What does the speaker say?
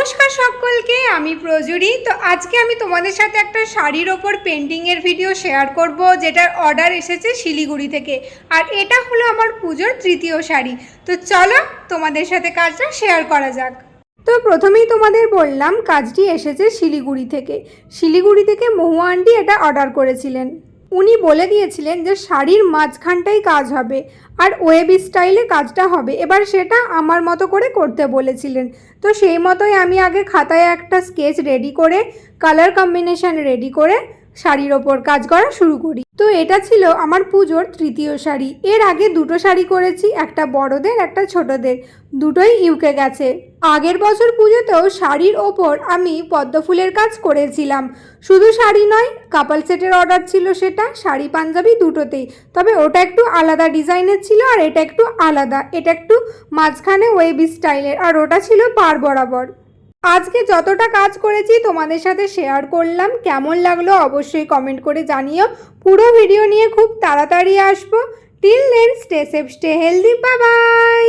নমস্কার সকলকে, আমি প্রজুরি। তো আজকে আমি তোমাদের সাথে একটা শাড়ির ওপর পেন্টিংয়ের ভিডিও শেয়ার করব, যেটার অর্ডার এসেছে শিলিগুড়ি থেকে। আর এটা হলো আমার পুজোর তৃতীয় শাড়ি। তো চলো তোমাদের সাথে কাজটা শেয়ার করা যাক। তো প্রথমেই তোমাদের বললাম কাজটি এসেছে শিলিগুড়ি থেকে। শিলিগুড়ি থেকে মহুয়া আন্টি এটা অর্ডার করেছিলেন। উনি বলে দিয়েছিলেন যে শাড়ির মাঝখানটাই কাজ হবে আর ওয়েব স্টাইলে কাজটা হবে। এবার সেটা আমার মতো করে করতে বলেছিলেন। তো সেই মতোই আমি আগে খাতায় একটা স্কেচ রেডি করে কালার কম্বিনেশন রেডি করে শাড়ির ওপর কাজ করা শুরু করি। তো এটা ছিল আমার পুজোর তৃতীয় শাড়ি। এর আগে দুটো শাড়ি করেছি, একটা বড়দের একটা ছোটদের, দুটোই ইউকে গেছে। আগের বছর পুজোতেও শাড়ির ওপর আমি পদ্ম ফুলের কাজ করেছিলাম। শুধু শাড়ি নয়, কাপাল সেটের অর্ডার ছিল, সেটা শাড়ি পাঞ্জাবি দুটোতেই। তবে ওটা একটু আলাদা ডিজাইনের ছিল আর এটা একটু আলাদা, এটা একটু মাঝখানে ওয়েব স্টাইলের, আর ওটা ছিল পাড় বরাবর। আজকে যতটা কাজ করেছি তোমাদের সাথে শেয়ার করলাম। কেমন লাগলো অবশ্যই কমেন্ট করে জানিও। পুরো ভিডিও নিয়ে খুব তাড়াতাড়ি আসবো। Till then stay safe, stay healthy, bye by.